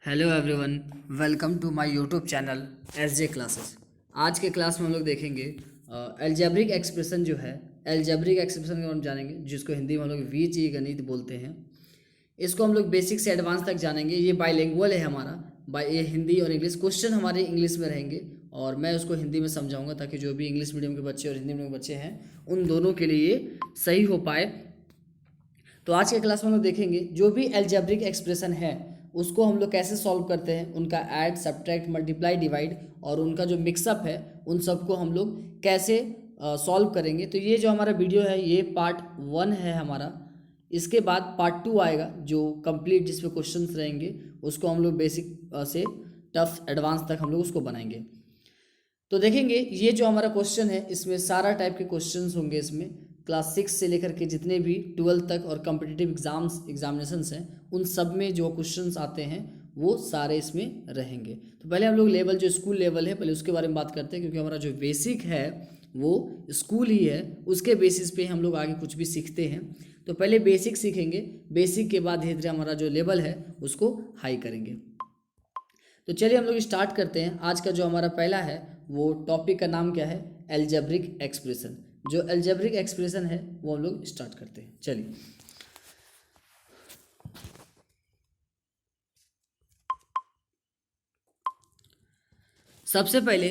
Hello everyone, welcome to my YouTube channel SJ classes. आज के class में हम लोग देखेंगे एल्जेब्रिक एक्सप्रेशन जो है। एल्जेब्रिक एक्सप्रेशन को हम जानेंगे, जिसको हिंदी में हम लोग बीजगणित बोलते हैं। इसको हम लोग बेसिक से एडवांस तक जानेंगे। ये बाइलिंगुअल है हमारा, ये हिंदी और इंग्लिश। क्वेश्चन हमारे इंग्लिश में रहेंगे और मैं उसको हिंदी में समझाऊंगा, ताकि जो भी इंग्लिश मीडियम के बच्चे और हिंदी मीडियम के बच्चे हैं उन दोनों के लिए ये सही हो पाए। तो आज के क्लास में हम लोग देखेंगे जो भी एल्जेब्रिक एक्सप्रेशन है उसको हम लोग कैसे सॉल्व करते हैं, उनका ऐड, सब्ट्रैक्ट, मल्टीप्लाई, डिवाइड और उनका जो मिक्सअप है उन सबको हम लोग कैसे सॉल्व करेंगे। तो ये जो हमारा वीडियो है ये पार्ट 1 है हमारा। इसके बाद पार्ट 2 आएगा जो कंप्लीट, जिसपे क्वेश्चंस रहेंगे। उसको हम लोग बेसिक से टफ एडवांस तक हम लोग उसको बनाएंगे। तो देखेंगे ये जो हमारा क्वेश्चन है इसमें सारा टाइप के क्वेश्चंस होंगे। इसमें क्लास 6 से लेकर के जितने भी 12 तक और कॉम्पिटिटिव एग्जामिनेशंस हैं उन सब में जो क्वेश्चंस आते हैं वो सारे इसमें रहेंगे। तो पहले हम लोग लेवल, जो स्कूल लेवल है, पहले उसके बारे में बात करते हैं, क्योंकि हमारा जो बेसिक है वो स्कूल ही है। उसके बेसिस पे हम लोग आगे कुछ भी सीखते हैं। तो पहले बेसिक सीखेंगे, बेसिक के बाद धीरे धीरे हमारा जो लेवल है उसको हाई करेंगे। तो चलिए हम लोग स्टार्ट करते हैं। आज का जो हमारा पहला है वो टॉपिक का नाम क्या है, एल्जेब्रिक एक्सप्रेशन। जो एल्जेब्रिक एक्सप्रेशन है वो हम लोग स्टार्ट करते हैं। चलिए, सबसे पहले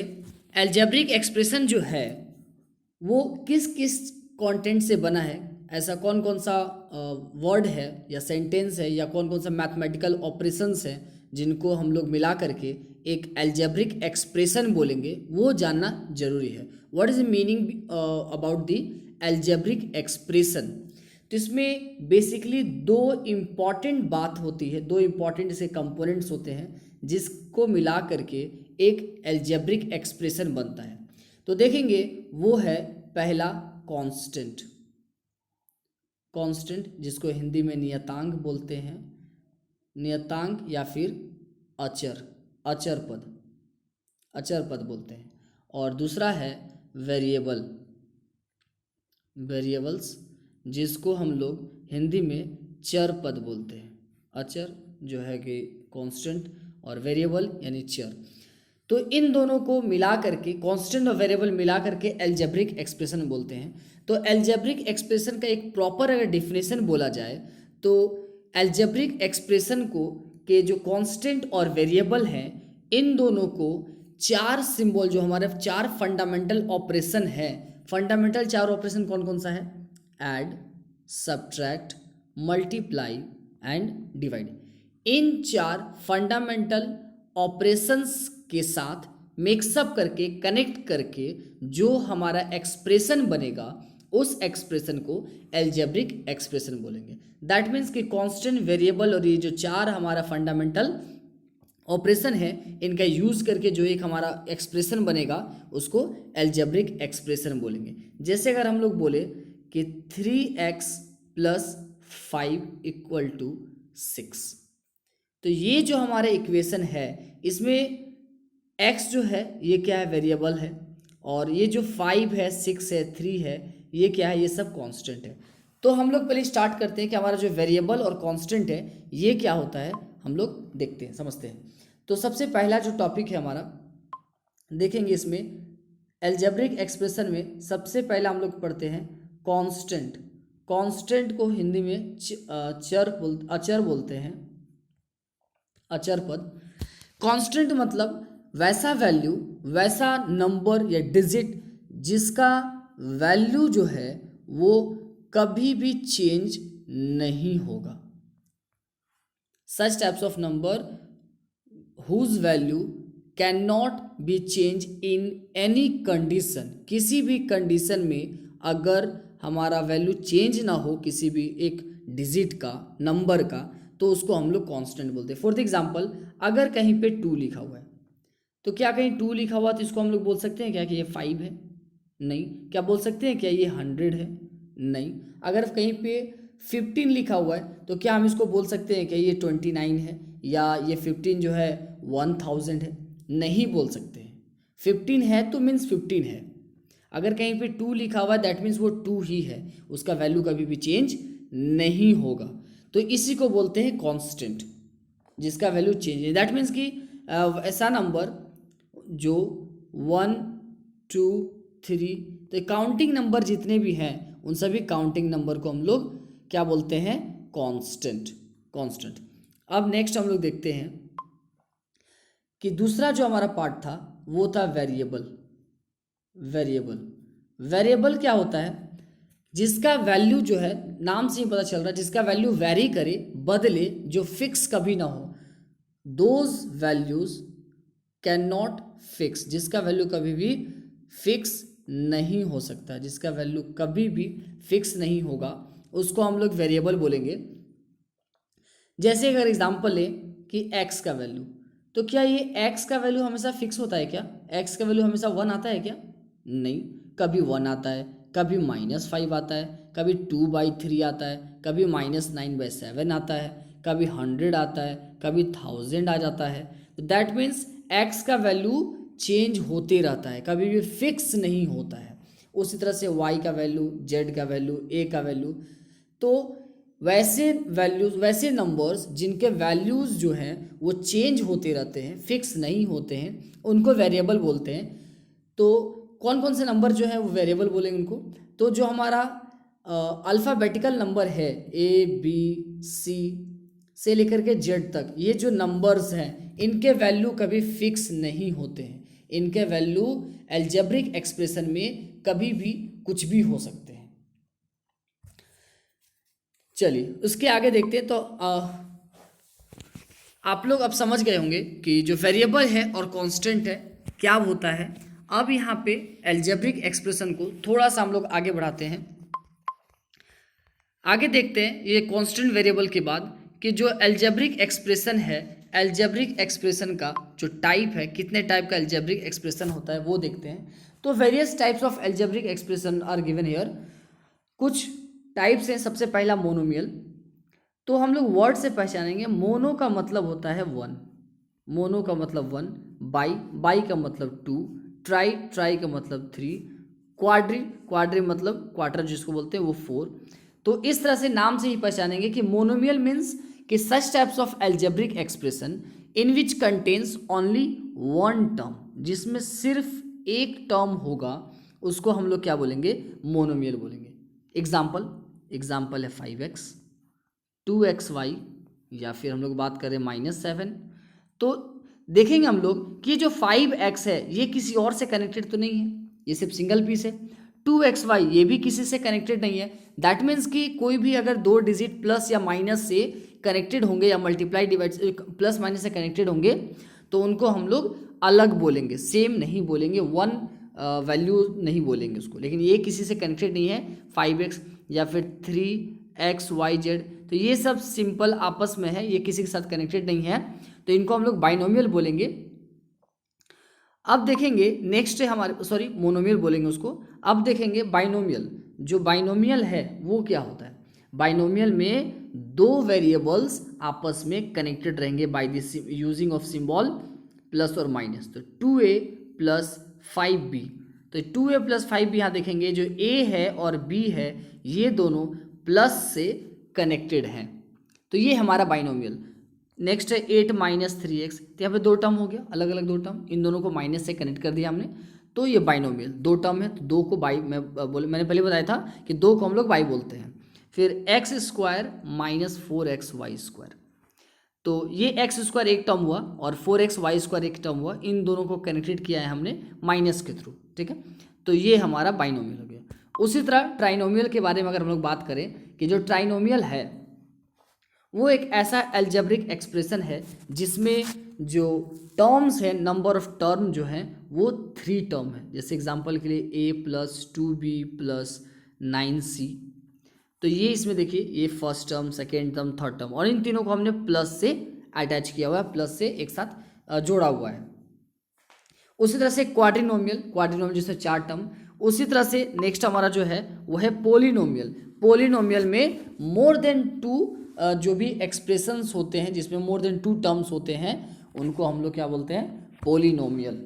एल्जेब्रिक एक्सप्रेशन जो है वो किस किस कंटेंट से बना है, ऐसा कौन कौन सा वर्ड है या सेंटेंस है या कौन कौन सा मैथमेटिकल ऑपरेशंस है जिनको हम लोग मिला करके एक एल्जेब्रिक एक्सप्रेशन बोलेंगे, वो जानना जरूरी है। What is the meaning about the algebraic expression. तो इसमें बेसिकली दो इम्पॉर्टेंट बात होती है, दो इम्पॉर्टेंट इसके कंपोनेंट्स होते हैं जिसको मिला करके एक एल्जेब्रिक एक्सप्रेशन बनता है। तो देखेंगे वो है पहला कांस्टेंट। कांस्टेंट जिसको हिंदी में नियतांक बोलते हैं, नियतांक या फिर अचर, अचर पद, अचर पद बोलते हैं। और दूसरा है वेरिएबल, वेरिएबल्स जिसको हम लोग हिंदी में चर पद बोलते हैं। अचर जो है कि कांस्टेंट और वेरिएबल यानी चर। तो इन दोनों को मिला करके, कांस्टेंट और वेरिएबल मिला करके एल्जेब्रिक एक्सप्रेशन बोलते हैं। तो एल्जेब्रिक एक्सप्रेशन का एक प्रॉपर अगर डिफिनेशन बोला जाए तो एल्जेब्रिक एक्सप्रेशन को के जो कांस्टेंट और वेरिएबल हैं इन दोनों को चार सिंबल, जो हमारे चार फंडामेंटल ऑपरेशन है, फंडामेंटल चार ऑपरेशन कौन कौन सा है, add, subtract, multiply and divide. इन चार फंडामेंटल ऑपरेशंस के साथ मिक्सअप करके, कनेक्ट करके जो हमारा एक्सप्रेशन बनेगा उस एक्सप्रेशन को एल्जेब्रिक एक्सप्रेशन बोलेंगे। दैट मीन्स कि कांस्टेंट, वेरिएबल और ये जो चार हमारा फंडामेंटल ऑपरेशन है इनका यूज करके जो एक हमारा एक्सप्रेशन बनेगा उसको एल्जेब्रिक एक्सप्रेशन बोलेंगे। जैसे अगर हम लोग बोले कि 3x + 5 = 6, तो ये जो हमारा इक्वेशन है इसमें x जो है ये क्या है, वेरिएबल है, और ये जो 5 है, 6 है, 3 है, ये क्या है, ये सब कांस्टेंट है। तो हम लोग पहले स्टार्ट करते हैं कि हमारा जो वेरिएबल और कांस्टेंट है ये क्या होता है, हम लोग देखते हैं, समझते हैं। तो सबसे पहला जो टॉपिक है हमारा, देखेंगे इसमें एल्जेब्रिक एक्सप्रेशन में सबसे पहला हम लोग पढ़ते हैं कांस्टेंट। कांस्टेंट को हिंदी में अचर बोलते हैं, अचर पद। कांस्टेंट मतलब वैसा वैल्यू, वैसा नंबर या डिजिट जिसका वैल्यू जो है वो कभी भी चेंज नहीं होगा। Such types of number whose value can not be change in any condition. किसी भी कंडीशन में अगर हमारा वैल्यू चेंज ना हो किसी भी एक डिजिट का, नंबर का, तो उसको हम लोग कांस्टेंट बोलते हैं। फॉर एग्जांपल, अगर कहीं पे 2 लिखा हुआ है तो क्या कहीं 2 लिखा हुआ तो इसको हम लोग बोल सकते हैं क्या कि ये 5 है? नहीं। क्या बोल सकते हैं क्या ये 100 है? नहीं। अगर कहीं पे 15 लिखा हुआ है तो क्या हम इसको बोल सकते हैं क्या ये 29 है या ये 15 जो है 1000 है? नहीं बोल सकते हैं। 15 है तो मीन्स 15 है। अगर कहीं पे 2 लिखा हुआ है दैट मीन्स वो 2 ही है, उसका वैल्यू कभी भी चेंज नहीं होगा। तो इसी को बोलते हैं कांस्टेंट। जिसका वैल्यू चेंज है। दैट मीन्स कि ऐसा नंबर जो 1 2 3, तो काउंटिंग नंबर जितने भी हैं उन सभी काउंटिंग नंबर को हम लोग क्या बोलते हैं, कांस्टेंट। कांस्टेंट। अब नेक्स्ट हम लोग देखते हैं कि दूसरा जो हमारा पार्ट था वो था वेरिएबल। वेरिएबल, वेरिएबल क्या होता है, जिसका वैल्यू जो है, नाम से ही पता चल रहा है, जिसका वैल्यू वेरी करे, बदले, जो फिक्स कभी ना हो। Those values can not fix, जिसका वैल्यू कभी भी फिक्स नहीं हो सकता, जिसका वैल्यू कभी भी फिक्स नहीं होगा, उसको हम लोग वेरिएबल बोलेंगे। जैसे अगर एग्जांपल ले कि x का वैल्यू, तो क्या ये x का वैल्यू हमेशा फिक्स होता है क्या? x का वैल्यू हमेशा 1 आता है क्या? नहीं, कभी 1 आता है, कभी -5 आता है, कभी 2/3 आता है, कभी -9/7 आता है, कभी 100 आता है, कभी 1000 आ जाता है। तो दैट मीन्स x का वैल्यू चेंज होते रहता है, कभी भी फिक्स नहीं होता है। उसी तरह से y का वैल्यू, z का वैल्यू, a का वैल्यू, तो वैसे वैल्यूज, वैसे नंबर्स जिनके वैल्यूज़ जो हैं वो चेंज होते रहते हैं, फिक्स नहीं होते हैं, उनको वेरिएबल बोलते हैं। तो कौन कौन से नंबर जो है वो वेरिएबल बोलेंगे उनको? तो जो हमारा अल्फ़ाबेटिकल नंबर है ABC से लेकर के Z तक, ये जो नंबर्स हैं इनके वैल्यू कभी फिक्स नहीं होते हैं, इनके वैल्यू अलजेब्रिक एक्सप्रेशन में कभी भी कुछ भी हो सकते हैं। चलिए उसके आगे देखते हैं। तो आप लोग अब समझ गए होंगे कि जो वेरिएबल है और कांस्टेंट है क्या होता है। अब यहाँ पे अलजेब्रिक एक्सप्रेशन को थोड़ा सा हम लोग आगे बढ़ाते हैं। आगे देखते हैं ये कांस्टेंट वेरिएबल के बाद कि जो अलजेब्रिक एक्सप्रेशन है, अलजेब्रिक एक्सप्रेशन का जो टाइप है, कितने टाइप का अलजेब्रिक एक्सप्रेशन होता है वो देखते हैं। तो various types of algebraic expression are given here. कुछ टाइप्स हैं। सबसे पहला मोनोमियल। तो हम लोग वर्ड से पहचानेंगे। मोनो का मतलब होता है 1, मोनो का मतलब 1, बाई का मतलब 2, ट्राई का मतलब 3, क्वाड्री मतलब क्वार्टर जिसको बोलते हैं वो 4। तो इस तरह से नाम से ही पहचानेंगे कि मोनोमियल मीन्स कि सच types of algebraic expression in which contains only one term, जिसमें सिर्फ एक टर्म होगा, उसको हम लोग क्या बोलेंगे, मोनोमियल बोलेंगे। एग्जाम्पल है 5x, 2xy, या फिर हम लोग बात करें -7। तो देखेंगे हम लोग कि जो 5x है ये किसी और से कनेक्टेड तो नहीं है, ये सिर्फ सिंगल पीस है। 2xy ये भी किसी से कनेक्टेड नहीं है। दैट मीन्स कि कोई भी अगर 2 डिजिट प्लस या माइनस से कनेक्टेड होंगे या मल्टीप्लाई डिवाइड प्लस माइनस से कनेक्टेड होंगे तो उनको हम लोग अलग बोलेंगे, सेम नहीं बोलेंगे, वन वैल्यू नहीं बोलेंगे उसको। लेकिन ये किसी से कनेक्टेड नहीं है, 5x या फिर 3xyz, तो ये सब सिंपल आपस में है, ये किसी के साथ कनेक्टेड नहीं है, तो इनको हम लोग बाइनोमियल बोलेंगे। अब देखेंगे नेक्स्ट है हमारे, सॉरी मोनोमियल बोलेंगे उसको। अब देखेंगे बाइनोमियल। जो बाइनोमियल है वो क्या होता है? बाइनोमियल में दो वेरिएबल्स आपस में कनेक्टेड रहेंगे by this using of symbol plus और माइनस। तो 2a प्लस 5b, तो 2a प्लस 5b यहाँ देखेंगे जो a है और b है ये दोनों प्लस से कनेक्टेड हैं, तो ये हमारा बाइनोमियल। नेक्स्ट है 8 - 3x, तो यहाँ पे दो टर्म हो गया, अलग अलग दो टर्म, इन दोनों को माइनस से कनेक्ट कर दिया हमने, तो ये बाइनोमियल। दो टर्म है तो दो को बाई, मैंने पहले बताया था कि दो को हम लोग बाई बोलते हैं। फिर x² - 4xy², तो ये x² एक टर्म हुआ और 4xy² एक टर्म हुआ, इन दोनों को कनेक्टेड किया है हमने माइनस के थ्रू, ठीक है। तो ये हमारा बाइनोमियल हो गया। उसी तरह ट्राइनोमियल के बारे में अगर हम लोग बात करें कि जो ट्राइनोमियल है वो एक ऐसा अलजेब्रिक एक्सप्रेशन है जिसमें जो टर्म्स है, नंबर ऑफ टर्म जो हैं वो 3 टर्म है। जैसे एग्जांपल के लिए a + 2b + 9c, तो ये इसमें देखिए ये first term, second term, third term, और इन तीनों को हमने प्लस से अटैच किया हुआ है, प्लस से एक साथ जोड़ा हुआ है। उसी तरह से क्वाड्रिनोमियल जिसमें 4 टर्म। उसी तरह से नेक्स्ट हमारा जो है वो है पोलिनोमियल में मोर देन 2 जो भी एक्सप्रेशंस होते हैं जिसमें मोर देन 2 टर्म्स होते हैं उनको हम लोग क्या बोलते हैं, पोलिनोमियल।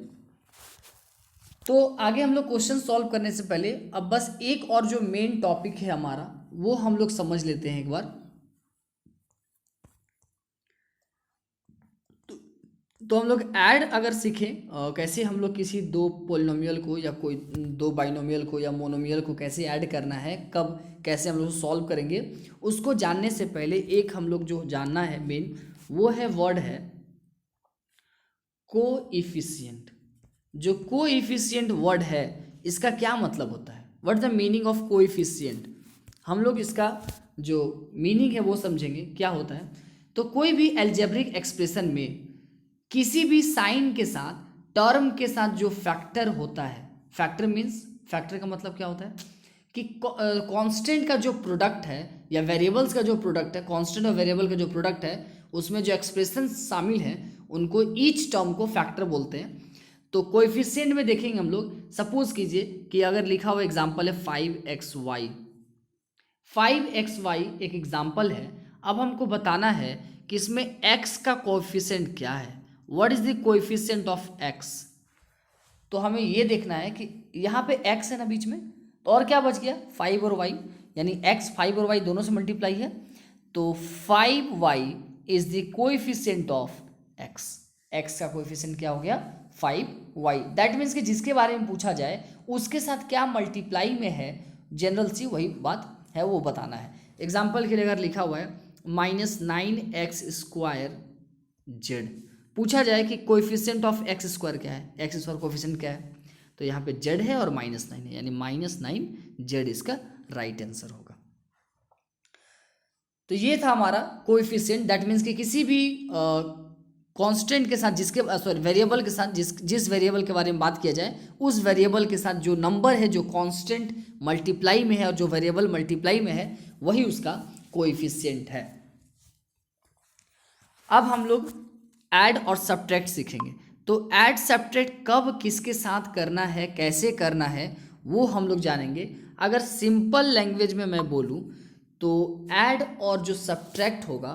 तो आगे हम लोग क्वेश्चन सॉल्व करने से पहले अब बस एक और जो मेन टॉपिक है हमारा वो हम लोग समझ लेते हैं एक बार। तो हम लोग ऐड अगर सीखें कैसे हम लोग किसी दो पोलिनोमियल को या कोई दो बाइनोमियल को या मोनोमियल को कैसे ऐड करना है, कब कैसे हम लोग सॉल्व करेंगे, उसको जानने से पहले एक हम लोग जो जानना है मेन, वो है वर्ड है कोएफिशिएंट। जो कोएफिशिएंट वर्ड है इसका क्या मतलब होता है, what the meaning of coefficient. हम लोग इसका जो मीनिंग है वो समझेंगे क्या होता है। तो कोई भी अलजेब्रिक एक्सप्रेशन में किसी भी साइन के साथ, टर्म के साथ जो फैक्टर होता है, फैक्टर मीन्स, फैक्टर का मतलब क्या होता है कि कांस्टेंट का जो प्रोडक्ट है या वेरिएबल्स का जो प्रोडक्ट है, कांस्टेंट और वेरिएबल का जो प्रोडक्ट है, उसमें जो एक्सप्रेशन शामिल हैं उनको ईच टर्म को फैक्टर बोलते हैं। तो कोएफिशिएंट में देखेंगे हम लोग, सपोज कीजिए कि अगर लिखा हुआ एग्जांपल है 5xy, 5xy एक एग्जांपल है। अब हमको बताना है कि इसमें x का कोएफिशिएंट क्या है, what is the coefficient of x। तो हमें ये देखना है कि यहाँ पे x है ना बीच में, तो और क्या बच गया 5 और y, यानी x 5 और y दोनों से मल्टीप्लाई है, तो 5y is the coefficient of x। x का कोएफिशिएंट क्या हो गया 5y। दैट मीन्स कि जिसके बारे में पूछा जाए उसके साथ क्या मल्टीप्लाई में है, जनरल सी वही बात है वो बताना है। एग्जाम्पल के लिए अगर लिखा हुआ है -9x² z, पूछा जाए कि कोएफिशिएंट ऑफ x स्क्वायर क्या है, x स्क्वायर कोएफिशिएंट क्या है, तो यहाँ पे z है और -9 है, यानी -9z इसका राइट आंसर होगा। तो ये था हमारा कोएफिशिएंट। दैट मीन्स कि किसी भी कांस्टेंट के साथ, जिसके सॉरी वेरिएबल के साथ, जिस वेरिएबल के बारे में बात किया जाए उस वेरिएबल के साथ जो नंबर है, जो कांस्टेंट मल्टीप्लाई में है और जो वेरिएबल मल्टीप्लाई में है, वही उसका कोएफिशिएंट है। अब हम लोग ऐड और सब्ट्रैक्ट सीखेंगे। तो ऐड सब्ट्रैक्ट कब किसके साथ करना है, कैसे करना है, वो हम लोग जानेंगे। अगर सिंपल लैंग्वेज में मैं बोलूँ तो ऐड और जो सब्ट्रैक्ट होगा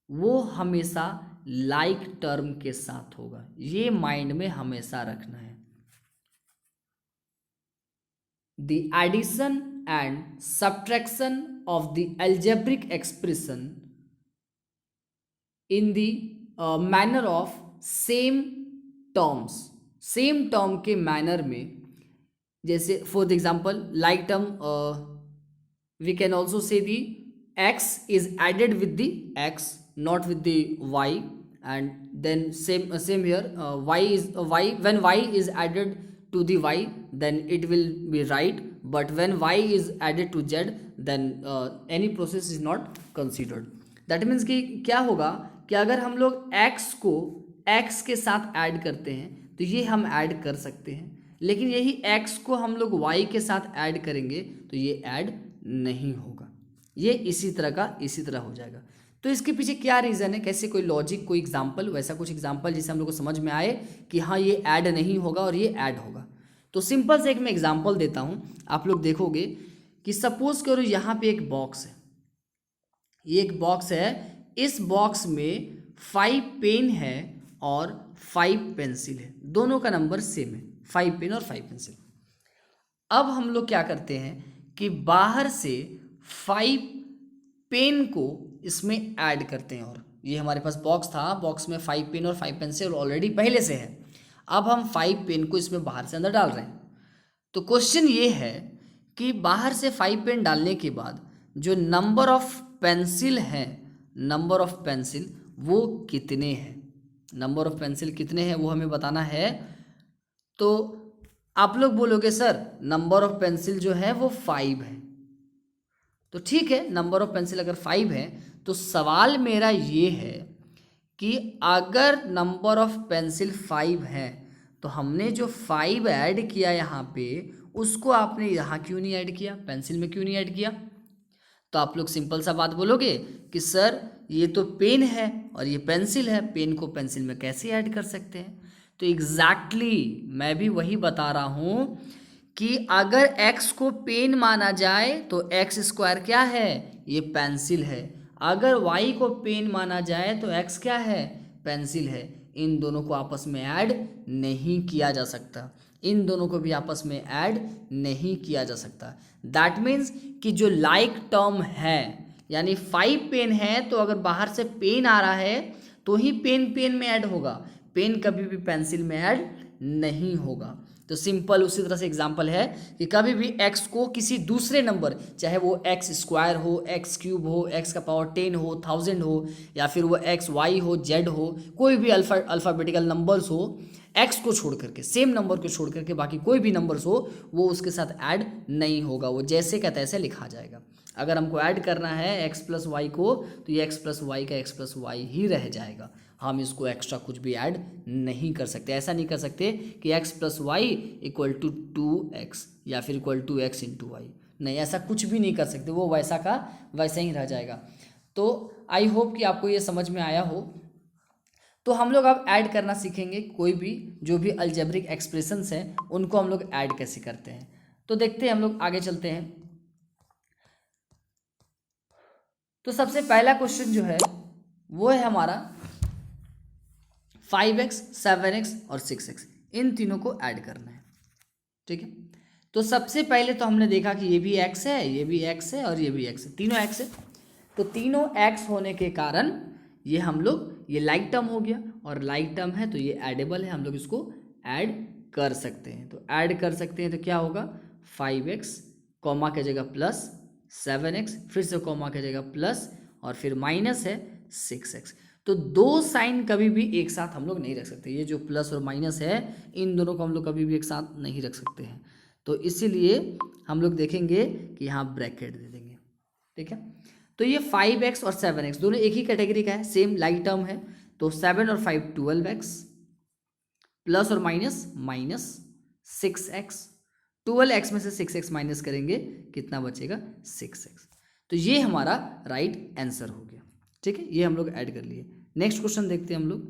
वो हमेशा लाइक टर्म के साथ होगा, ये माइंड में हमेशा रखना है। The addition and subtraction of the algebraic expression in the manner of same terms, same term के मैनर में, जैसे for the example like term we can also say the x is added with the x, not with the y, and then same here y when y is added to the y then it will be right, but when y is added to z then any process is not considered. that means कि क्या होगा कि अगर हम लोग x को x के साथ ऐड करते हैं तो ये हम ऐड कर सकते हैं, लेकिन यही x को हम लोग y के साथ ऐड करेंगे तो ये ऐड नहीं होगा, ये इसी तरह हो जाएगा। तो इसके पीछे क्या रीज़न है, कैसे कोई लॉजिक, कोई एग्जांपल, वैसा कुछ एग्जांपल जिससे हम लोग को समझ में आए कि हाँ ये ऐड नहीं होगा और ये ऐड होगा। तो सिंपल से एक मैं एग्जांपल देता हूँ, आप लोग देखोगे कि सपोज करो यहाँ पे एक बॉक्स है, ये एक बॉक्स है, इस बॉक्स में 5 पेन है और 5 पेंसिल है, दोनों का नंबर सेम है, 5 पेन और 5 पेंसिल। अब हम लोग क्या करते हैं कि बाहर से 5 पेन को इसमें ऐड करते हैं, और ये हमारे पास बॉक्स था, बॉक्स में 5 पेन और 5 पेंसिल ऑलरेडी पहले से है। अब हम 5 पेन को इसमें बाहर से अंदर डाल रहे हैं। तो क्वेश्चन ये है कि बाहर से 5 पेन डालने के बाद जो नंबर ऑफ पेंसिल है, नंबर ऑफ पेंसिल वो कितने हैं, नंबर ऑफ पेंसिल कितने हैं वो हमें बताना है। तो आप लोग बोलोगे सर नंबर ऑफ पेंसिल जो है वो 5 है, तो ठीक है, नंबर ऑफ पेंसिल अगर 5 है तो सवाल मेरा ये है कि अगर नंबर ऑफ पेंसिल 5 है तो हमने जो 5 ऐड किया यहाँ पे, उसको आपने यहाँ क्यों नहीं ऐड किया, पेंसिल में क्यों नहीं ऐड किया। तो आप लोग सिंपल सा बात बोलोगे कि सर ये तो पेन है और ये पेंसिल है, पेन को पेंसिल में कैसे ऐड कर सकते हैं। तो एग्जैक्टली मैं भी वही बता रहा हूँ कि अगर x को पेन माना जाए तो x स्क्वायर क्या है, ये पेंसिल है। अगर y को पेन माना जाए तो x क्या है, पेंसिल है। इन दोनों को आपस में ऐड नहीं किया जा सकता, इन दोनों को भी आपस में ऐड नहीं किया जा सकता। दैट मीन्स कि जो लाइक टर्म है, यानी 5 पेन है तो अगर बाहर से पेन आ रहा है तो ही पेन पेन में ऐड होगा, पेन कभी भी पेंसिल में ऐड नहीं होगा। तो सिंपल उसी तरह से एग्जांपल है कि कभी भी x को किसी दूसरे नंबर, चाहे वो x स्क्वायर हो, x क्यूब हो, x का पावर 10 हो, 1000 हो, या फिर वो x y हो, z हो, कोई भी अल्फ़ाबेटिकल नंबर्स हो, x को छोड़ करके, सेम नंबर को छोड़ करके बाकी कोई भी नंबर्स हो वो उसके साथ ऐड नहीं होगा, वो जैसे का तैसे लिखा जाएगा। अगर हमको ऐड करना है x प्लस वाई को तो ये x प्लस वाई का x प्लस वाई ही रह जाएगा, हम इसको एक्स्ट्रा कुछ भी ऐड नहीं कर सकते। ऐसा नहीं कर सकते कि x plus y equal to 2x या फिर equal to x into y, नहीं, ऐसा कुछ भी नहीं कर सकते, वो वैसा का वैसा ही रह जाएगा। तो आई होप कि आपको ये समझ में आया हो। तो हम लोग अब ऐड करना सीखेंगे, कोई भी जो भी अलजेब्रिक एक्सप्रेशंस हैं उनको हम लोग ऐड कैसे करते हैं। तो देखते हैं, हम लोग आगे चलते हैं। तो सबसे पहला क्वेश्चन जो है वो है हमारा 5x, 7x और 6x, इन तीनों को ऐड करना है, ठीक है। तो सबसे पहले तो हमने देखा कि ये भी x है, ये भी x है और ये भी x है, तीनों x है। तो तीनों x होने के कारण ये हम लोग, ये लाइक टर्म हो गया और लाइक टर्म है तो ये एडेबल है, हम लोग इसको ऐड कर सकते हैं। तो ऐड कर सकते हैं तो क्या होगा, 5x कॉमा की जगह प्लस 7x, फिर से कॉमा की जगह प्लस और फिर माइनस है 6x। तो दो साइन कभी भी एक साथ हम लोग नहीं रख सकते, ये जो प्लस और माइनस है इन दोनों को हम लोग कभी भी एक साथ नहीं रख सकते हैं। तो इसीलिए हम लोग देखेंगे कि यहाँ ब्रैकेट दे देंगे, ठीक है। तो ये 5x और 7x दोनों एक ही कैटेगरी का है, सेम लाइक टर्म है। तो 7 और 5 12x प्लस और माइनस माइनस 6x, 12x में से 6x माइनस करेंगे कितना बचेगा, 6x। तो ये हमारा राइट आंसर हो गया, ठीक है, ये हम लोग ऐड कर लिए। नेक्स्ट क्वेश्चन देखते हैं हम लोग।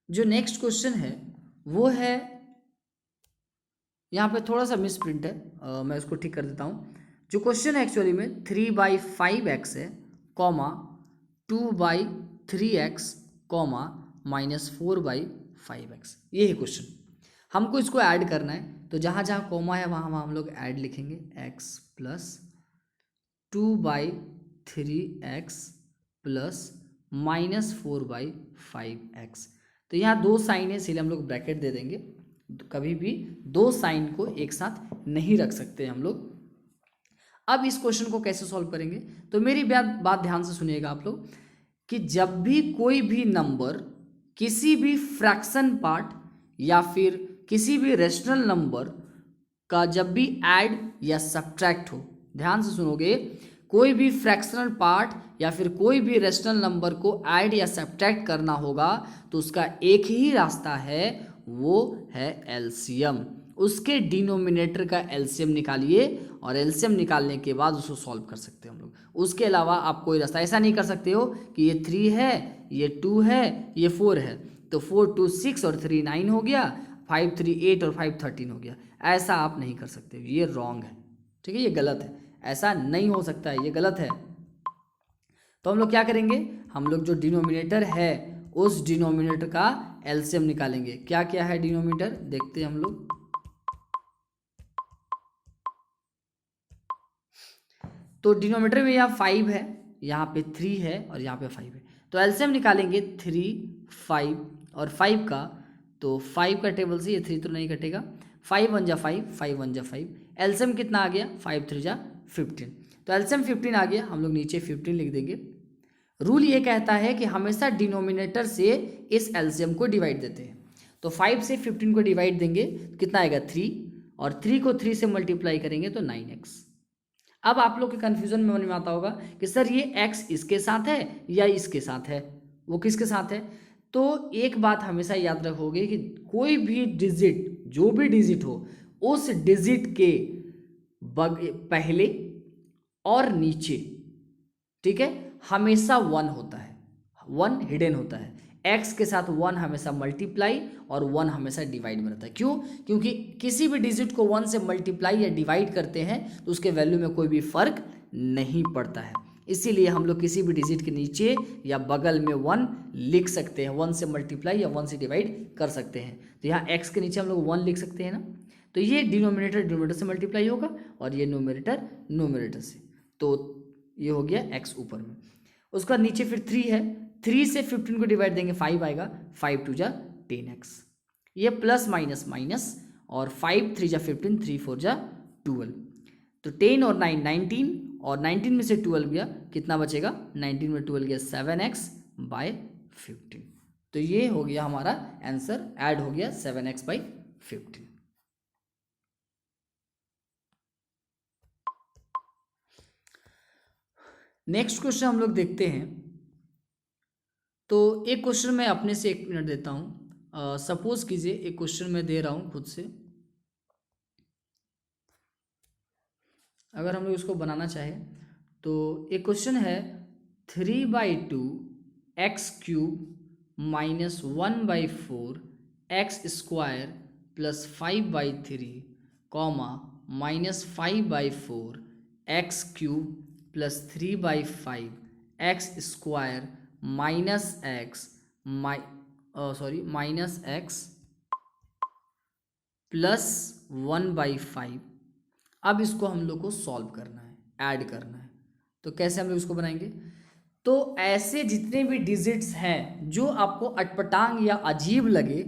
जो नेक्स्ट क्वेश्चन है वो है, यहाँ पे थोड़ा सा मिस प्रिंट है, मैं उसको ठीक कर देता हूँ। जो क्वेश्चन है एक्चुअली में 3/5x है, कॉमा 2/3x कॉमा -4/5x, ये है क्वेश्चन। हमको इसको ऐड करना है, तो जहाँ जहाँ कॉमा है वहाँ वहाँ हम लोग ऐड लिखेंगे, x plus 2/3x plus -4/5x। तो यहाँ दो साइन है इसीलिए हम लोग ब्रैकेट दे देंगे, कभी भी दो साइन को एक साथ नहीं रख सकते हम लोग। अब इस क्वेश्चन को कैसे सॉल्व करेंगे, तो मेरी बात ध्यान से सुनिएगा आप लोग, कि जब भी कोई भी नंबर किसी भी फ्रैक्शन पार्ट या फिर किसी भी रेशनल नंबर का जब भी ऐड या सब्ट्रैक्ट हो, ध्यान से सुनोगे, कोई भी फ्रैक्शनल पार्ट या फिर कोई भी रेशनल नंबर को ऐड या सब्ट्रैक्ट करना होगा तो उसका एक ही रास्ता है, वो है एलसीएम। उसके डिनोमिनेटर का एलसीएम निकालिए और एलसीएम निकालने के बाद उसको सॉल्व कर सकते हैं हम लोग। उसके अलावा आप कोई रास्ता ऐसा नहीं कर सकते हो कि ये 3 है, ये 2 है, ये 4 है, तो 4 2 6 और 3 9 हो गया, 5 3 8 और 5 13 हो गया। ऐसा आप नहीं कर सकते, ये रॉन्ग है, ठीक है, ये गलत है, ऐसा नहीं हो सकता है, ये गलत है। तो हम लोग क्या करेंगे, हम लोग जो डिनोमिनेटर है उस डिनोमिनेटर का एलसीएम निकालेंगे। क्या क्या है डिनोमिनेटर, देखते हैं हम लोग। तो डिनोमिनेटर में यहाँ 5 है, यहाँ पे 3 है और यहाँ पे 5 है, तो एलसीएम निकालेंगे 3 5 और 5 का। तो 5 का टेबल से ये 3 तो नहीं कटेगा, 5 1 जा 5, 5 1 जा 5, एलसीएम कितना आ गया, 5 3 जा 15। तो एलसीएम 15 आ गया, हम लोग नीचे 15 लिख देंगे। रूल ये कहता है कि हमेशा डिनोमिनेटर से इस एलसीएम को डिवाइड देते हैं। तो 5 से 15 को डिवाइड देंगे कितना आएगा, 3, और 3 को 3 से मल्टीप्लाई करेंगे तो 9x। अब आप लोग के कन्फ्यूजन में मन में आता होगा कि सर ये x इसके साथ है या इसके साथ है, वो किसके साथ है। तो एक बात हमेशा याद रखोगे कि कोई भी डिजिट, जो भी डिजिट हो, उस डिजिट के पहले और नीचे, ठीक है, हमेशा 1 होता है, 1 हिडन होता है। x के साथ 1 हमेशा मल्टीप्लाई और 1 हमेशा डिवाइड में रहता है। क्यों, क्योंकि किसी भी डिजिट को 1 से मल्टीप्लाई या डिवाइड करते हैं तो उसके वैल्यू में कोई भी फर्क नहीं पड़ता है। इसीलिए हम लोग किसी भी डिजिट के नीचे या बगल में 1 लिख सकते हैं, 1 से मल्टीप्लाई या 1 से डिवाइड कर सकते हैं। तो यहाँ x के नीचे हम लोग 1 लिख सकते हैं ना, तो ये डिनोमिनेटर डिनोमिनेटर से मल्टीप्लाई होगा और ये न्यूमरेटर न्यूमरेटर से, तो ये हो गया x ऊपर में। उसके बाद नीचे फिर 3 है, 3 से 15 को डिवाइड देंगे 5 आएगा, 5 2 जा 10x, ये प्लस माइनस माइनस, और 5 3 जा 15, 3 4 जा 12, तो 10 और 9 19, और 19 में से 12 गया कितना बचेगा, 19 में 12 गया 7x बाय 15। तो ये हो गया हमारा आंसर, ऐड हो गया 7x बाई 15। नेक्स्ट क्वेश्चन हम लोग देखते हैं। तो एक क्वेश्चन मैं अपने से 1 मिनट देता हूँ। सपोज कीजिए एक क्वेश्चन मैं दे रहा हूँ खुद से, अगर हम लोग इसको बनाना चाहें तो एक क्वेश्चन है 3/2 x cube minus 1/4 x square plus 5/3 comma minus 5/4 x cube plus 3/5 x square minus x minus x plus 1/5। अब इसको हम लोग को सॉल्व करना है, ऐड करना है। तो कैसे हम लोग इसको बनाएंगे, तो ऐसे जितने भी डिजिट्स हैं जो आपको अटपटांग या अजीब लगे,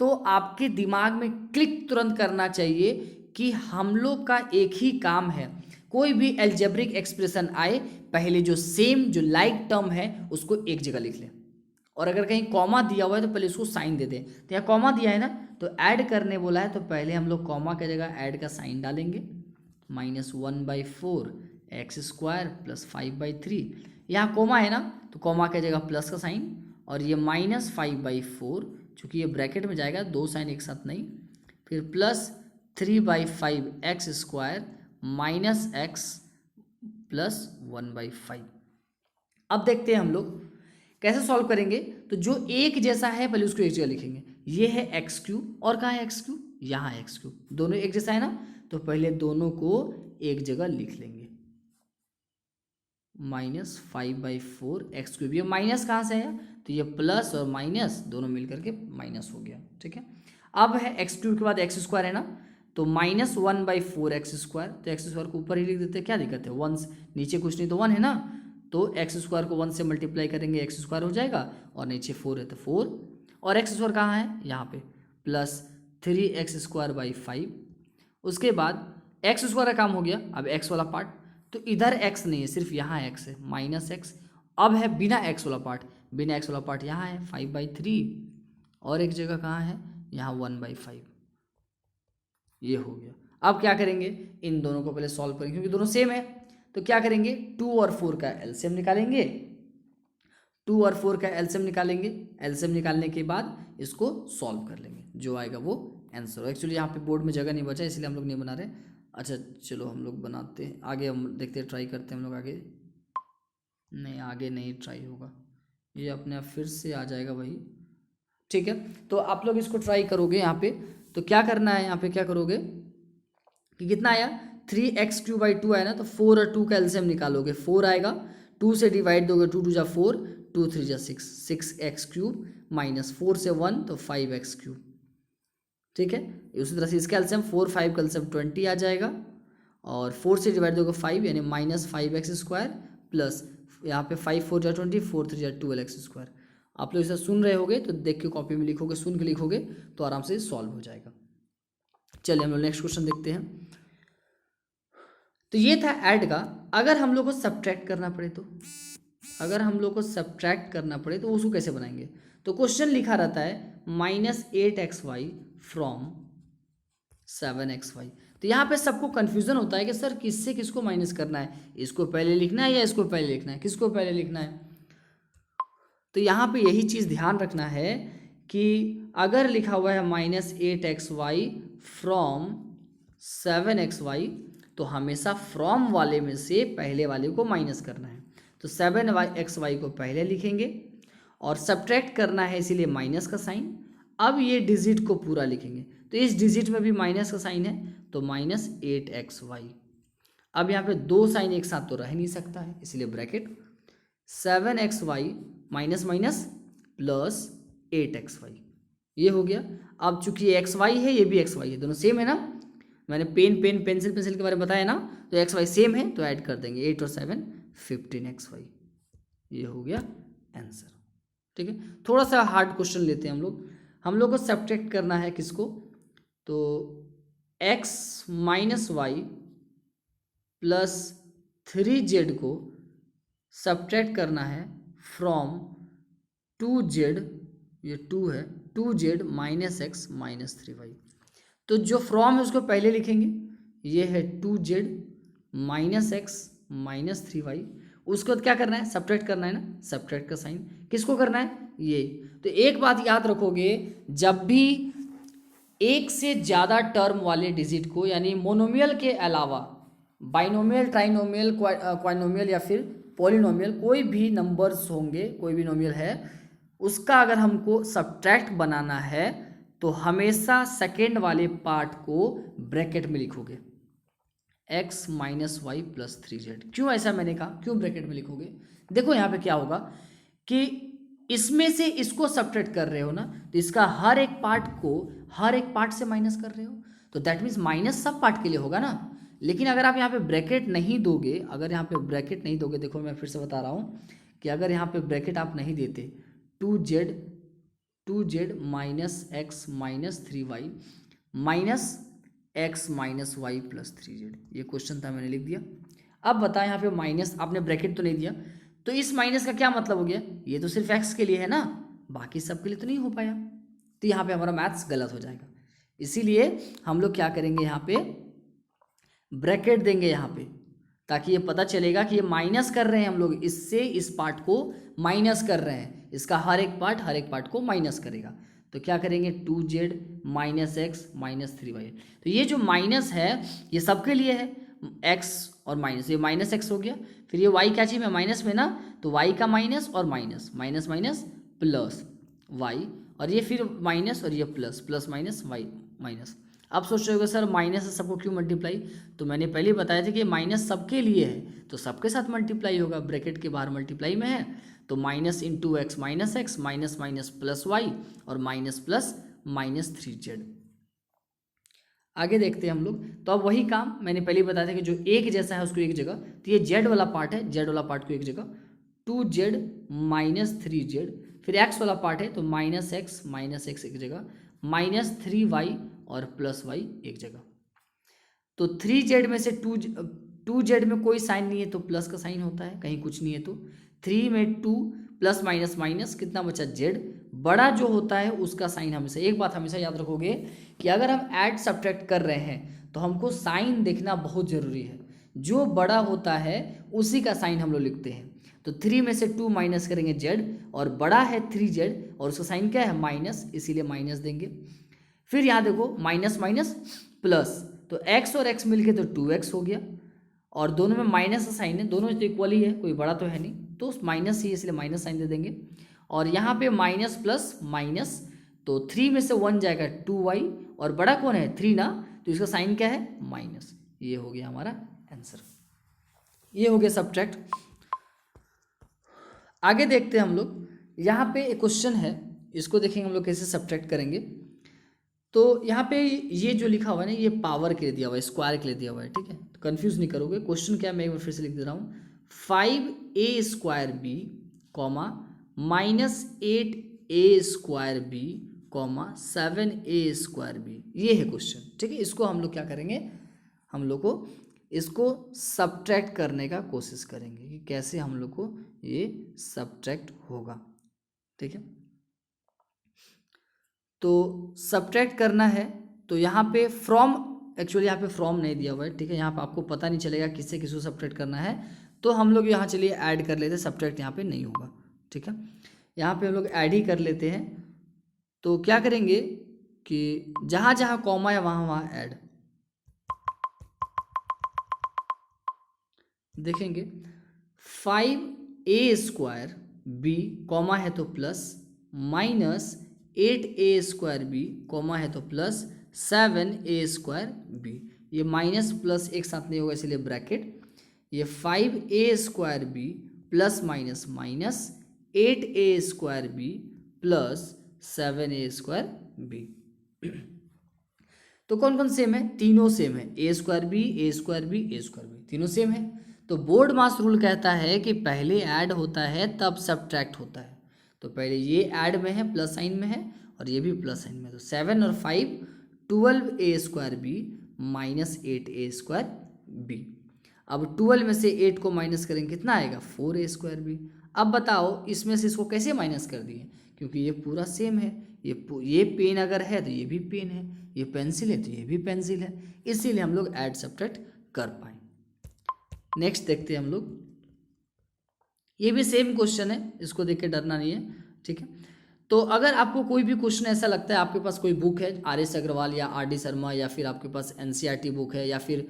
तो आपके दिमाग में क्लिक तुरंत करना चाहिए कि हम लोग का एक ही काम है, कोई भी एल्जेब्रिक एक्सप्रेशन आए, पहले जो सेम जो लाइक टर्म है उसको एक जगह लिख लें, और अगर कहीं कॉमा दिया हुआ है तो पहले उसको साइन दे दें। तो यहाँ कॉमा दिया है ना, तो ऐड करने बोला है, तो पहले हम लोग कॉमा की जगह ऐड का साइन डालेंगे, माइनस 1/4 एक्स स्क्वायर प्लस 5/3, यहाँ कोमा है ना तो कोमा की जगह प्लस का साइन, और ये माइनस 5/4, चूँकि ये ब्रैकेट में जाएगा, 2 साइन एक साथ नहीं, फिर plus 3/5 x square minus x plus 1/5। अब देखते हैं हम लोग कैसे सॉल्व करेंगे। तो जो एक जैसा है पहले उसको एक जगह लिखेंगे, ये है एक्स क्यूब, और कहाँ है एक्स क्यूब, यहाँ है एक्स क्यूब, दोनों एक जैसा है ना, तो पहले दोनों को एक जगह लिख लेंगे, माइनस 5/4 एक्स क्यूब, ये माइनस कहाँ से है, तो ये प्लस और माइनस दोनों मिलकर के माइनस हो गया, ठीक है। अब है एक्स क्यूब के बाद एक्स स्क्वायर है ना, तो माइनस 1/4 एक्स स्क्वायर, तो एक्स स्क्वायर को ऊपर ही लिख देते हैं, क्या दिक्कत है, 1 नीचे कुछ नहीं तो 1 है ना, तो एक्स स्क्वायर को 1 से मल्टीप्लाई करेंगे, एक्स स्क्वायर हो जाएगा, और नीचे 4 है तो 4, और एक्स स्क्वायर कहाँ है, यहाँ पे, प्लस 3x स्क्वायर बाई 5। उसके बाद एक्स स्क्वायर का काम हो गया, अब एक्स वाला पार्ट, तो इधर x नहीं है, सिर्फ यहाँ x है, माइनस एक्स। अब है बिना x वाला पार्ट, बिना x वाला पार्ट यहाँ है 5/3, और एक जगह कहाँ है, यहाँ 1/5, ये हो गया। अब क्या करेंगे, इन दोनों को पहले सॉल्व करेंगे क्योंकि दोनों सेम है, तो क्या करेंगे, 2 और 4 का एलसीएम निकालेंगे, 2 और 4 का एलसीएम निकालेंगे, एलसीएम निकालने के बाद इसको सॉल्व कर लेंगे, जो आएगा वो आंसर। एक्चुअली यहाँ पे बोर्ड में जगह नहीं बचा इसलिए हम लोग नहीं बना रहे। अच्छा चलो हम लोग बनाते हैं, आगे हम देखते हैं, ट्राई करते हैं हम लोग आगे, नहीं आगे नहीं ट्राई होगा, ये अपने आप फिर से आ जाएगा वही, ठीक है। तो आप लोग इसको ट्राई करोगे यहाँ पे, तो क्या करना है, यहाँ पे क्या करोगे कि कितना आया, 3x³/2 आया ना, तो 4 और 2 का एलसीएम निकालोगे, 4 आएगा, 2 से डिवाइड दोगे, 2 2 जा 4, 2 3 जा 6, 6x³ माइनस 4 से 1 तो 5x³, ठीक है। उसी तरह से इसका एलसीएम 4 5 का एलसीएम 20 आ जाएगा, और 4 से डिवाइड दोगे 5 यानी माइनस 5x² प्लस यहाँ पे 5 4 जा 20, 4 3 जा 12x²। आप लोग इसे सुन रहे होगे तो देख के कॉपी में लिखोगे, सुन के लिखोगे तो आराम से सॉल्व हो जाएगा। चलिए हम लोग नेक्स्ट क्वेश्चन देखते हैं। तो ये था ऐड का। अगर हम लोग को सब्ट्रैक्ट करना पड़े तो, अगर हम लोग को सब्ट्रैक्ट करना पड़े तो उसको कैसे बनाएंगे, तो क्वेश्चन लिखा रहता है -8xy फ्रॉम 7xy। तो यहाँ पे सबको कन्फ्यूजन होता है कि सर किससे किसको माइनस करना है, इसको पहले लिखना है या इसको पहले लिखना है, किसको पहले लिखना है। तो यहाँ पे यही चीज़ ध्यान रखना है कि अगर लिखा हुआ है -8xy फ्रॉम 7xy, तो हमेशा फ्रॉम वाले में से पहले वाले को माइनस करना है। तो 7xy को पहले लिखेंगे और सब्ट्रैक्ट करना है, इसीलिए माइनस का साइन। अब ये डिजिट को पूरा लिखेंगे, तो इस डिजिट में भी माइनस का साइन है, तो -8xy। अब यहाँ पे 2 साइन एक साथ तो रह नहीं सकता है, इसलिए bracket 7xy minus minus plus 8xy, ये हो गया। अब चूंकि xy है ये भी xy है, दोनों सेम है ना, मैंने पेंसिल के बारे में बताया ना, तो xy सेम है तो ऐड कर देंगे, 8 और 7 15xy, ये हो गया आंसर। ठीक है, थोड़ा सा हार्ड क्वेश्चन लेते हैं हम लोग को सब्ट्रैक्ट करना है किसको, तो x minus y plus 3z को सब्ट्रैक्ट करना है फ्रॉम 2z, ये 2 है, 2z minus x minus 3y। तो जो फ्रॉम है उसको पहले लिखेंगे, ये है 2z minus x minus 3y। उसको क्या करना है, सब्ट्रैक्ट करना है ना, सब्ट्रैक्ट का साइन किसको करना है, ये। तो एक बात याद रखोगे, जब भी एक से ज़्यादा टर्म वाले डिजिट को, यानी मोनोमियल के अलावा बाइनोमियल, ट्राइनोमियल, क्वाइनोमियल या फिर पॉलिनोमियल, कोई भी नंबर्स होंगे, कोई भी नोमियल है, उसका अगर हमको सब्ट्रैक्ट बनाना है तो हमेशा सेकेंड वाले पार्ट को ब्रैकेट में लिखोगे, x minus y plus 3z। क्यों ऐसा मैंने कहा, क्यों ब्रैकेट में लिखोगे, देखो यहाँ पे क्या होगा कि इसमें से इसको सब्ट्रैक्ट कर रहे हो ना, तो इसका हर एक पार्ट से माइनस कर रहे हो, तो दैट मीन्स माइनस सब पार्ट के लिए होगा ना। लेकिन अगर आप यहाँ पे ब्रैकेट नहीं दोगे, देखो मैं फिर से बता रहा हूँ कि अगर यहाँ पे ब्रैकेट आप नहीं देते, 2z minus x minus 3y minus x minus y plus 3z, ये क्वेश्चन था, मैंने लिख दिया। अब बताएं, यहाँ पे माइनस, आपने ब्रैकेट तो नहीं दिया, तो इस माइनस का क्या मतलब हो गया, ये तो सिर्फ x के लिए है ना, बाकी सब के लिए तो नहीं हो पाया, तो यहाँ पे हमारा मैथ्स गलत हो जाएगा। इसीलिए हम लोग क्या करेंगे, यहाँ पे ब्रैकेट देंगे यहाँ पे, ताकि ये पता चलेगा कि ये माइनस कर रहे हैं हम लोग, इससे इस पार्ट को माइनस कर रहे हैं, इसका हर एक पार्ट को माइनस करेगा। तो क्या करेंगे, 2z minus x minus 3y। तो ये जो माइनस है ये सबके लिए है, x और माइनस, ये माइनस एक्स हो गया, फिर ये y क्या चीज़ में माइनस में ना, तो y का माइनस और minus, minus minus plus y, और ये फिर माइनस और ये plus, plus minus y minus. अब सोच रहे होगे सर माइनस से सबको क्यों मल्टीप्लाई, तो मैंने पहले ही बताया था कि माइनस सबके लिए है, तो सबके साथ मल्टीप्लाई होगा, ब्रैकेट के बाहर मल्टीप्लाई में है, तो minus into x minus minus plus y और माइनस प्लस माइनस 3z। आगे देखते हैं हम लोग, तो अब वही काम मैंने पहले ही बताया था कि जो एक जैसा है उसको एक जगह, तो ये z वाला पार्ट है, z वाला पार्ट को एक जगह, 2z माइनस 3z, फिर x वाला पार्ट है तो माइनस एक्स एक जगह, माइनस 3y और प्लस y एक जगह। तो 3z में से 2z में कोई साइन नहीं है तो प्लस का साइन होता है, कहीं कुछ नहीं है तो 3 में 2 प्लस माइनस माइनस कितना बचा, z, बड़ा जो होता है उसका साइन हमेशा, एक बात हमेशा याद रखोगे कि अगर हम ऐड सब्ट्रैक्ट कर रहे हैं तो हमको साइन देखना बहुत ज़रूरी है, जो बड़ा होता है उसी का साइन हम लोग लिखते हैं। तो 3 में से 2 माइनस करेंगे z, और बड़ा है 3z और उसका साइन क्या है, माइनस, इसीलिए माइनस देंगे। फिर यहाँ देखो माइनस माइनस प्लस, तो x और x मिलके तो 2x हो गया, और दोनों में माइनस का साइन है, दोनों तो इक्वल ही है, कोई बड़ा तो है नहीं, तो माइनस ही, इसलिए माइनस साइन दे देंगे। और यहाँ पे माइनस प्लस माइनस, तो 3 में से 1 जाएगा 2y, और बड़ा कौन है 3 ना, तो इसका साइन क्या है, माइनस। ये हो गया हमारा आंसर, ये हो गया सब्ट्रैक्ट। आगे देखते हैं हम लोग, यहाँ पे एक क्वेश्चन है, इसको देखेंगे हम लोग कैसे सब्ट्रैक्ट करेंगे। तो यहाँ पे ये जो लिखा हुआ है ना, ये पावर के लिए दिया हुआ है, स्क्वायर के लिए दिया हुआ है, ठीक है, तो कंफ्यूज नहीं करोगे। क्वेश्चन क्या है, मैं एक बार फिर से लिख दे रहा हूँ, 5a square b comma minus 8a square b comma 7a square b, ये है क्वेश्चन, ठीक है। इसको हम लोग क्या करेंगे, हम लोग को इसको सब्ट्रैक्ट करने का कोशिश करेंगे कि कैसे हम लोग को ये सब्ट्रैक्ट होगा, ठीक है। तो सब्ट्रैक्ट करना है तो यहाँ पे फ्रॉम, एक्चुअली यहाँ पे फ्रॉम नहीं दिया हुआ है, ठीक है, यहाँ पे आपको पता नहीं चलेगा किससे किसको सब्ट्रैक्ट करना है, तो हम लोग यहाँ चलिए ऐड कर लेते हैं, सब्ट्रैक्ट यहाँ पे नहीं होगा, ठीक है। यहाँ पे हम लोग ऐड ही कर लेते हैं। तो क्या करेंगे कि जहाँ जहाँ कॉमा है वहाँ वहाँ ऐड, देखेंगे 5a स्क्वायर बी कॉमा है तो plus, minus 8a square b comma है तो प्लस 7a स्क्वायर बी, ये माइनस प्लस एक साथ नहीं होगा इसलिए ब्रैकेट, ये 5a square b plus minus minus 8a square b plus 7a square b. तो कौन कौन सेम है, तीनों सेम है, a square b, a square b, a square b, तीनों सेम है। तो बोर्ड मास रूल कहता है कि पहले ऐड होता है तब सब्ट्रैक्ट होता है। तो पहले ये ऐड में है, प्लस साइन में है, और ये भी प्लस साइन में है। तो 7 और 5 12a² माइनस 8a²। अब 12 में से 8 को माइनस करेंगे, कितना आएगा 4a²। अब बताओ इसमें से इसको कैसे माइनस कर दिए, क्योंकि ये पूरा सेम है। ये पेन अगर है तो ये भी पेन है, ये पेंसिल है तो ये भी पेंसिल है, इसीलिए हम लोग ऐड सब्ट्रैक्ट कर पाए। नेक्स्ट देखते हैं हम लोग, ये भी सेम क्वेश्चन है, इसको देख के डरना नहीं है, ठीक है। तो अगर आपको कोई भी क्वेश्चन ऐसा लगता है, आपके पास कोई बुक है RS अग्रवाल या RD शर्मा, या फिर आपके पास NCERT बुक है, या फिर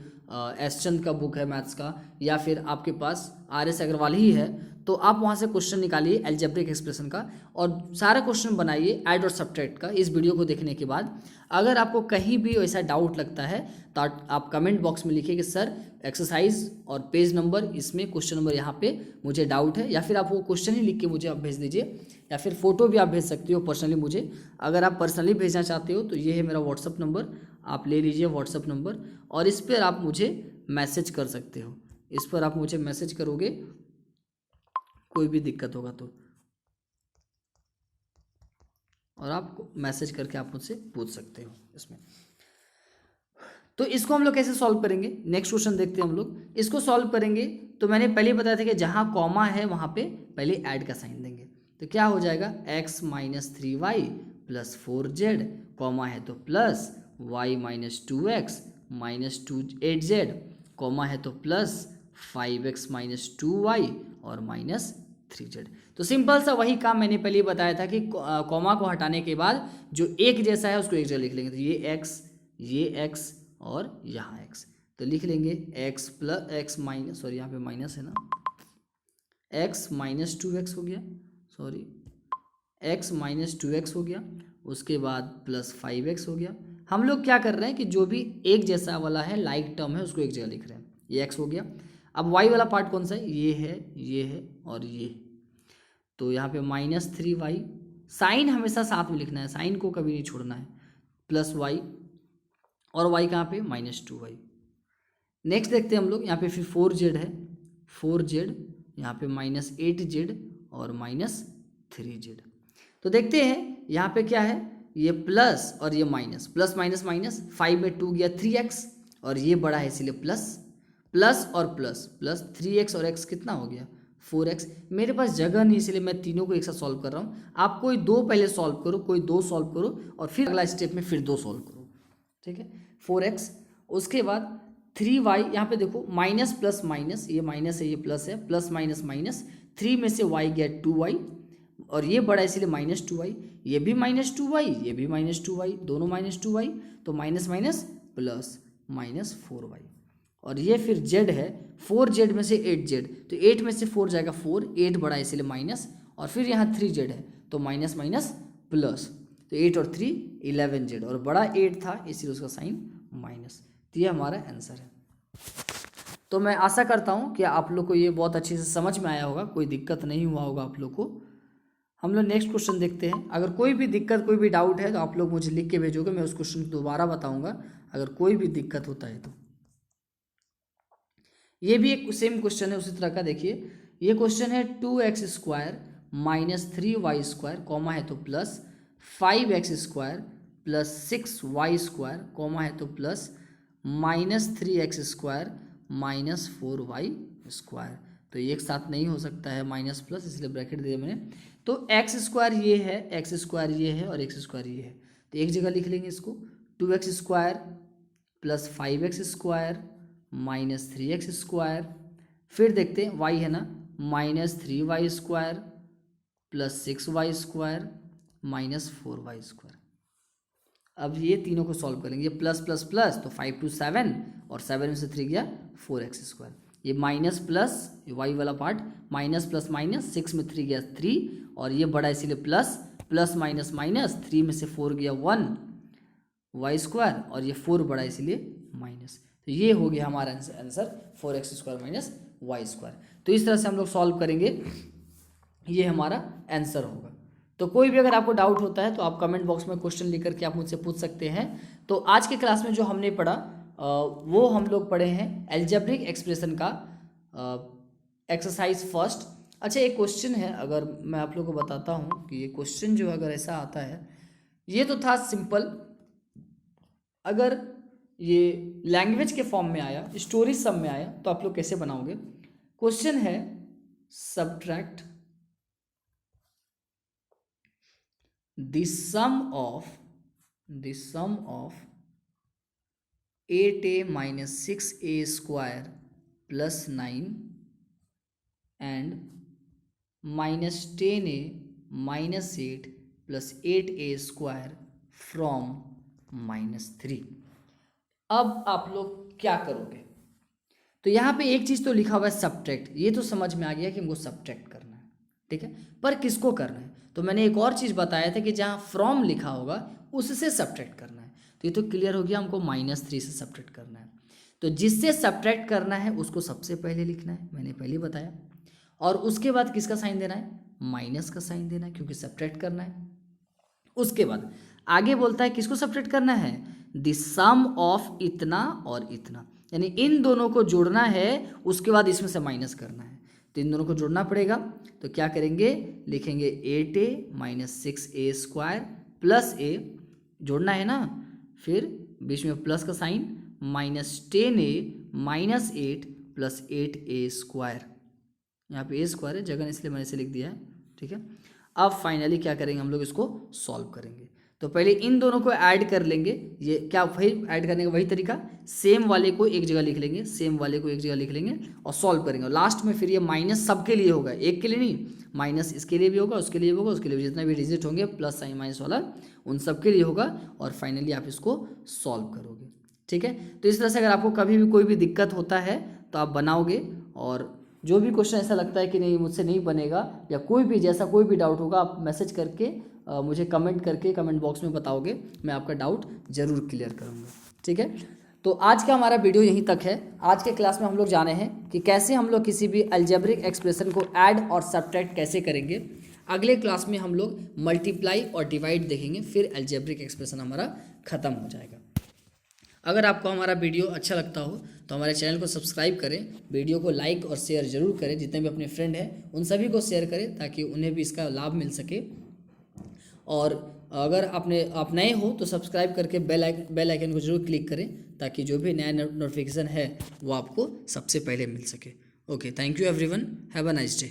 एस चंद का बुक है मैथ्स का, या फिर आपके पास RS अग्रवाल ही है, तो आप वहाँ से क्वेश्चन निकालिए अलजेब्रिक एक्सप्रेशन का और सारा क्वेश्चन बनाइए ऐड और सब्ट्रैक्ट का इस वीडियो को देखने के बाद। अगर आपको कहीं भी ऐसा डाउट लगता है तो आप कमेंट बॉक्स में लिखिए कि सर एक्सरसाइज और पेज नंबर, इसमें क्वेश्चन नंबर यहाँ पे मुझे डाउट है, या फिर आप वो क्वेश्चन ही लिख के मुझे आप भेज दीजिए, या फिर फोटो भी आप भेज सकते हो पर्सनली मुझे। अगर आप पर्सनली भेजना चाहते हो तो ये है मेरा व्हाट्सअप नंबर, आप ले लीजिए व्हाट्सअप नंबर, और इस पर आप मुझे मैसेज कर सकते हो। इस पर आप मुझे मैसेज करोगे, कोई भी दिक्कत होगा तो, और आप मैसेज करके आप मुझसे पूछ सकते हो इसमें। तो इसको हम लोग कैसे सॉल्व करेंगे, नेक्स्ट क्वेश्चन देखते हैं हम लोग। इसको सॉल्व करेंगे तो मैंने पहले बताया था कि जहाँ कॉमा है वहाँ पे पहले ऐड का साइन देंगे। तो क्या हो जाएगा x - 3y + 4z, कॉमा है तो plus y - 2x - 8z, comma है तो प्लस 5x - 2y और -3z। तो सिंपल सा वही काम मैंने पहले ही बताया था कि कॉमा को हटाने के बाद जो एक जैसा है उसको एक जगह लिख लेंगे। तो ये x और यहाँ x, तो लिख लेंगे x माइनस, सॉरी यहाँ पे माइनस है ना, x - 2x हो गया, सॉरी x - 2x हो गया, उसके बाद प्लस 5x हो गया। हम लोग क्या कर रहे हैं कि जो भी एक जैसा वाला है, लाइक टर्म है, उसको एक जगह लिख रहे हैं। ये x हो गया। अब y वाला पार्ट कौन सा है, ये है और ये, तो यहाँ पे -3y, साइन हमेशा साथ में लिखना है, साइन को कभी नहीं छोड़ना है, प्लस y, और y कहाँ पे -2y। नेक्स्ट देखते हैं हम लोग, यहाँ पे फिर 4z है, 4z, यहाँ पे -8z और -3z। तो देखते हैं यहाँ पे क्या है, ये प्लस और ये माइनस, प्लस माइनस माइनस, 5 में 2 गया 3x, और ये बड़ा है इसलिए प्लस, प्लस और प्लस, प्लस 3x और x कितना हो गया 4x। मेरे पास जगह नहीं इसलिए मैं तीनों को एक साथ सॉल्व कर रहा हूँ। आप कोई दो पहले सॉल्व करो, कोई दो सॉल्व करो, और फिर अगला स्टेप में फिर दो सॉल्व करो, ठीक है। 4x, उसके बाद 3y, यहाँ पे देखो माइनस प्लस माइनस, ये माइनस है ये प्लस है, प्लस माइनस माइनस, 3 में से y गया 2y, और ये बड़ा इसलिए -2y, ये भी -2y, ये भी -2y, दोनों -2y, तो माइनस माइनस प्लस -4y, और ये फिर z है, 4z में से 8z, तो 8 में से 4 जाएगा 4, 8 बड़ा इसलिए माइनस, और फिर यहाँ 3z है तो माइनस माइनस प्लस, तो 8 और 3 11z, और बड़ा 8 था इसलिए उसका साइन माइनस। तो ये हमारा आंसर है। तो मैं आशा करता हूँ कि आप लोग को ये बहुत अच्छे से समझ में आया होगा, कोई दिक्कत नहीं हुआ होगा आप लोग को। हम लोग नेक्स्ट क्वेश्चन देखते हैं। अगर कोई भी दिक्कत, कोई भी डाउट है तो आप लोग मुझे लिख के भेजोगे, मैं उस क्वेश्चन को दोबारा बताऊंगा अगर कोई भी दिक्कत होता है तो। ये भी एक सेम क्वेश्चन है उसी तरह का। देखिए ये क्वेश्चन है 2x² - 3y², कॉमा है तो प्लस 5x² + 6y², कॉमा है तो प्लस -3x² - 4y²। तो ये एक साथ नहीं हो सकता है माइनस प्लस, इसलिए ब्रैकेट दिया मैंने। तो x² ये है, x² ये है और x² ये है, तो एक जगह लिख लेंगे इसको। 2x² + 5x² - 3x², फिर देखते हैं y है ना, -3y² + 6y² - 4y²। अब ये तीनों को सॉल्व करेंगे, ये प्लस प्लस प्लस, तो 5 to 7, और 7 में से 3 गया 4x², ये माइनस प्लस, ये y वाला पार्ट, माइनस प्लस माइनस, 6 में 3 गया 3, और ये बड़ा इसीलिए प्लस, प्लस माइनस माइनस, 3 में से 4 गया 1 y², और ये 4 बड़ा इसीलिए माइनस। तो ये हो गया हमारा आंसर 4x² - y²। तो इस तरह से हम लोग सॉल्व करेंगे, ये हमारा आंसर होगा। तो कोई भी अगर आपको डाउट होता है तो आप कमेंट बॉक्स में क्वेश्चन लिख करके आप मुझसे पूछ सकते हैं। तो आज के क्लास में जो हमने पढ़ा वो हम लोग पढ़े हैं अलजेब्रिक एक्सप्रेशन का एक्सरसाइज फर्स्ट। अच्छा, एक क्वेश्चन है, अगर मैं आप लोग को बताता हूँ कि ये क्वेश्चन जो अगर ऐसा आता है, ये तो था सिंपल। अगर ये लैंग्वेज के फॉर्म में आया, स्टोरी सम में आया, तो आप लोग कैसे बनाओगे? क्वेश्चन है subtract the sum of 8a minus 6a square plus 9 and minus 10a minus 8 plus 8a square from -3। अब आप लोग क्या करोगे? तो यहाँ पे एक चीज़ तो लिखा हुआ है सब्ट्रैक्ट, ये तो समझ में आ गया कि हमको सब्ट्रैक्ट करना है, ठीक है, पर किसको करना है? तो मैंने एक और चीज़ बताया था कि जहाँ फ्रॉम लिखा होगा उससे सब्ट्रैक्ट करना है। तो ये तो क्लियर हो गया, हमको -3 से सब्ट्रैक्ट करना है। तो जिससे सब्ट्रैक्ट करना है उसको सबसे पहले लिखना है, मैंने पहले बताया, और उसके बाद किसका साइन देना है? माइनस का साइन देना है, क्योंकि सब्ट्रैक्ट करना है। उसके बाद आगे बोलता है किसको सब्ट्रैक्ट करना है? द सम ऑफ इतना और इतना, यानी इन दोनों को जोड़ना है, उसके बाद इसमें से माइनस करना है। तो इन दोनों को जोड़ना पड़ेगा, तो क्या करेंगे? लिखेंगे 8a minus 6a square plus a, जोड़ना है ना, फिर बीच में प्लस का sign, -10a minus 8 plus 8a square. यहाँ पे a स्क्वायर है, जगह इसलिए मैंने इसे लिख दिया है, ठीक है। अब फाइनली क्या करेंगे? हम लोग इसको सॉल्व करेंगे। तो पहले इन दोनों को ऐड कर लेंगे, ये क्या वही ऐड करने का वही तरीका, सेम वाले को एक जगह लिख लेंगे, सेम वाले को एक जगह लिख लेंगे और सॉल्व करेंगे। और लास्ट में फिर ये माइनस सबके लिए होगा, एक के लिए नहीं, माइनस इसके लिए भी होगा, उसके लिए भी होगा, उसके लिए भी, जितना भी डिजिट होंगे प्लस साइन माइनस वाला उन सब के लिए होगा, और फाइनली आप इसको सॉल्व करोगे, ठीक है। तो इस तरह से अगर आपको कभी भी कोई भी दिक्कत होता है तो आप बनाओगे, और जो भी क्वेश्चन ऐसा लगता है कि नहीं मुझसे नहीं बनेगा, या कोई भी जैसा कोई भी डाउट होगा, आप मैसेज करके मुझे कमेंट करके कमेंट बॉक्स में बताओगे, मैं आपका डाउट ज़रूर क्लियर करूँगा, ठीक है। तो आज का हमारा वीडियो यहीं तक है। आज के क्लास में हम लोग जाने हैं कि कैसे हम लोग किसी भी अलजेब्रिक एक्सप्रेशन को ऐड और सब्ट्रैक्ट कैसे करेंगे। अगले क्लास में हम लोग मल्टीप्लाई और डिवाइड देखेंगे, फिर अलजेब्रिक एक्सप्रेशन हमारा ख़त्म हो जाएगा। अगर आपको हमारा वीडियो अच्छा लगता हो तो हमारे चैनल को सब्सक्राइब करें, वीडियो को लाइक और शेयर ज़रूर करें, जितने भी अपने फ्रेंड हैं उन सभी को शेयर करें ताकि उन्हें भी इसका लाभ मिल सके। और अगर आप नए हो तो सब्सक्राइब करके बेल आइकन को जरूर क्लिक करें ताकि जो भी नया नोटिफिकेशन है वो आपको सबसे पहले मिल सके। Okay, thank you everyone, have a nice day.